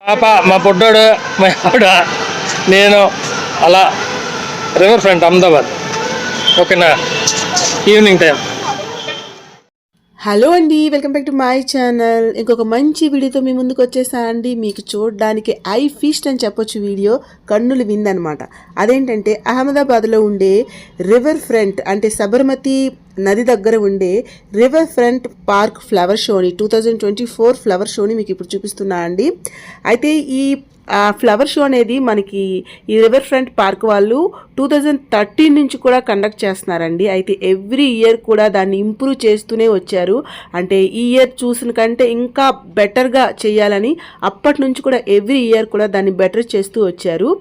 పాప మా పొట్టోడు మా ఆవిడ నేను అలా రివర్ ఫ్రంట్ అహ్మదాబాద్. ఓకేనా, ఈవినింగ్ టైం. హలో అండి, welcome back to my channel. ఇంకొక మంచి వీడియోతో మీ ముందుకు వచ్చేసానండి. మీకు చూడడానికి ఐ ఫీస్ట్ అని చెప్పొచ్చు, వీడియో కన్నులు విందనమాట. అదేంటంటే అహ్మదాబాద్లో ఉండే రివర్ ఫ్రంట్ అంటే సబర్మతి నది దగ్గర ఉండే రివర్ ఫ్రంట్ పార్క్ ఫ్లవర్ షోని 2024 ఫ్లవర్ షోని మీకు ఇప్పుడు చూపిస్తున్నా అండి. అయితే ఈ ఫ్లవర్ షో అనేది మనకి ఈ రివర్ ఫ్రంట్ పార్క్ వాళ్ళు 2013 నుంచి కూడా కండక్ట్ చేస్తున్నారండి. అయితే ఎవ్రీ ఇయర్ కూడా దాన్ని ఇంప్రూవ్ చేస్తూనే వచ్చారు. అంటే ఈ ఇయర్ చూసిన కంటే ఇంకా బెటర్గా చేయాలని అప్పటి నుంచి కూడా ఎవ్రీ ఇయర్ కూడా దాన్ని బెటర్ చేస్తూ వచ్చారు.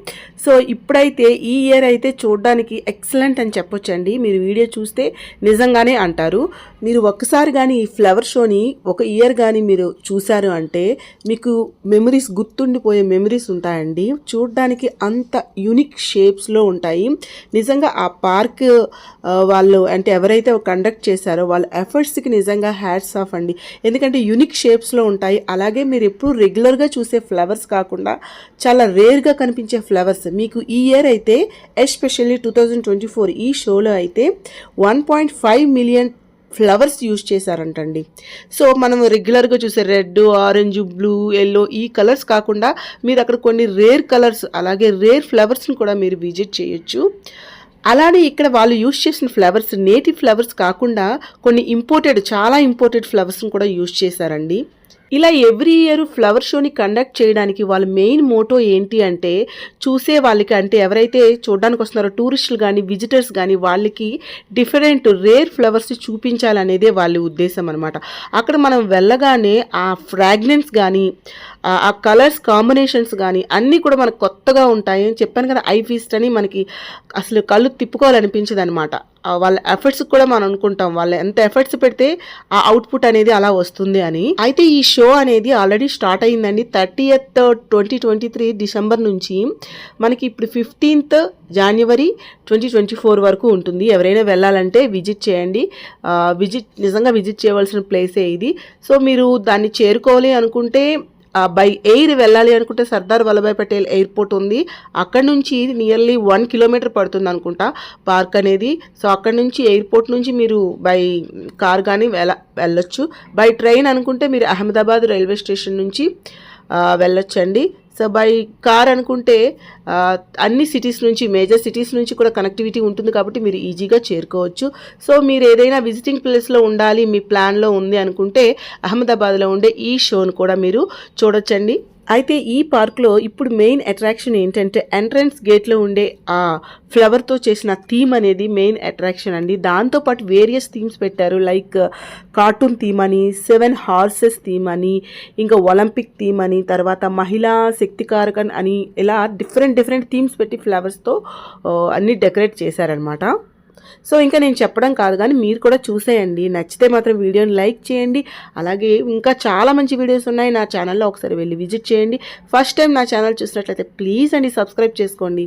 సో ఇప్పుడైతే ఈ ఇయర్ అయితే చూడడానికి ఎక్సలెంట్ అని చెప్పొచ్చండి. మీరు వీడియో చూస్తే నిజంగానే అంటారు. మీరు ఒక్కసారి కానీ ఈ ఫ్లవర్ షోని ఒక ఇయర్ కానీ మీరు చూశారు అంటే మీకు మెమరీస్, గుర్తుండిపోయే మెమరీస్ ఉంటాయండి. చూడడానికి అంత యూనిక్ షేప్స్లో ఉంటాయి. నిజంగా ఆ పార్క్ వాళ్ళు అంటే ఎవరైతే కండక్ట్ చేశారో వాళ్ళ ఎఫర్ట్స్కి నిజంగా హ్యాట్స్ ఆఫ్ అండి. ఎందుకంటే యూనిక్ షేప్స్లో ఉంటాయి. అలాగే మీరు ఎప్పుడు రెగ్యులర్గా చూసే ఫ్లవర్స్ కాకుండా చాలా రేర్గా కనిపించే ఫ్లవర్స్ మీకు ఈ ఇయర్ అయితే ఎస్పెషల్లీ 2024 ఈ షోలో అయితే 1.5 మిలియన్ ఫ్లవర్స్ యూజ్ చేశారంటండి. సో మనం రెగ్యులర్గా చూసే రెడ్, ఆరెంజ్, బ్లూ, ఎల్లో ఈ కలర్స్ కాకుండా మీరు అక్కడ కొన్ని రేర్ కలర్స్ అలాగే రేర్ ఫ్లవర్స్ని కూడా మీరు విజిట్ చేయొచ్చు. అలానే ఇక్కడ వాళ్ళు యూజ్ చేసిన ఫ్లవర్స్ నేటివ్ ఫ్లవర్స్ కాకుండా కొన్ని ఇంపోర్టెడ్, చాలా ఇంపోర్టెడ్ ఫ్లవర్స్ని కూడా యూజ్ చేశారండి. ఇలా ఎవ్రీ ఇయర్ ఫ్లవర్ షోని కండక్ట్ చేయడానికి వాళ్ళ మెయిన్ మోటో ఏంటి అంటే చూసే వాళ్ళకి, అంటే ఎవరైతే చూడడానికి వస్తున్నారో టూరిస్టులు కానీ విజిటర్స్ కానీ వాళ్ళకి డిఫరెంట్ రేర్ ఫ్లవర్స్ చూపించాలనేదే వాళ్ళ ఉద్దేశం అనమాట. అక్కడ మనం వెళ్ళగానే ఆ ఫ్రాగ్రెన్స్ కానీ ఆ కలర్స్ కాంబినేషన్స్ కానీ అన్నీ కూడా మనకు కొత్తగా ఉంటాయి. చెప్పాను కదా, ఐ ఫీస్ట్ అని మనకి అసలు కళ్ళు తిప్పుకోవాలనిపించదు అనమాట. వాళ్ళ ఎఫర్ట్స్ కూడా మనం అనుకుంటాం వాళ్ళు ఎంత ఎఫర్ట్స్ పెడితే ఆ అవుట్పుట్ అనేది అలా వస్తుంది అని. అయితే ఈ షో అనేది ఆల్రెడీ స్టార్ట్ అయిందండి. 30th 2023 డిసెంబర్ నుంచి మనకి ఇప్పుడు 15th జనవరి 2024 వరకు ఉంటుంది. ఎవరైనా వెళ్ళాలంటే విజిట్ చేయండి. నిజంగా విజిట్ చేయవలసిన ప్లేసే ఇది. సో మీరు దాన్ని చేరుకోవాలి అనుకుంటే బై ఎయిర్ వెళ్ళాలి అనుకుంటే సర్దార్ వల్లభాయ్ పటేల్ ఎయిర్పోర్ట్ ఉంది. అక్కడ నుంచి నియర్లీ 1 కిలోమీటర్ పడుతుంది అనుకుంటా పార్క్ అనేది. సో అక్కడ నుంచి ఎయిర్పోర్ట్ నుంచి మీరు బై కార్ కానీ వెళ్ళొచ్చు. బై ట్రైన్ అనుకుంటే మీరు అహ్మదాబాద్ రైల్వే స్టేషన్ నుంచి వెళ్ళొచ్చండి. సో బై కార్ అనుకుంటే అన్ని సిటీస్ నుంచి, మేజర్ సిటీస్ నుంచి కూడా కనెక్టివిటీ ఉంటుంది కాబట్టి మీరు ఈజీగా చేరుకోవచ్చు. సో మీరు ఏదైనా విజిటింగ్ ప్లేస్లో ఉండాలి మీ ప్లాన్లో ఉంది అనుకుంటే అహ్మదాబాద్లో ఉండే ఈ షోను కూడా మీరు చూడొచ్చండి. అయితే ఈ పార్క్లో ఇప్పుడు మెయిన్ అట్రాక్షన్ ఏంటంటే ఎంట్రన్స్ గేట్లో ఉండే ఆ ఫ్లవర్తో చేసిన థీమ్ అనేది మెయిన్ అట్రాక్షన్ అండి. దాంతోపాటు వేరియస్ థీమ్స్ పెట్టారు. లైక్ కార్టూన్ థీమ్ అని, 7 హార్సెస్ థీమ్ అని, ఇంకా ఒలింపిక్ థీమ్ అని, తర్వాత మహిళా శక్తికారకన్ అని, ఇలా డిఫరెంట్ థీమ్స్ పెట్టి ఫ్లవర్స్తో అన్నీ డెకరేట్ చేశారనమాట. సో ఇంకా నేను చెప్పడం కాదు కానీ మీరు కూడా చూసేయండి. నచ్చితే మాత్రం వీడియోని లైక్ చేయండి. అలాగే ఇంకా చాలా మంచి వీడియోస్ ఉన్నాయి నా ఛానల్లో, ఒకసారి వెళ్ళి విజిట్ చేయండి. ఫస్ట్ టైం నా ఛానల్ చూసినట్లయితే ప్లీజ్ అండి సబ్స్క్రైబ్ చేసుకోండి.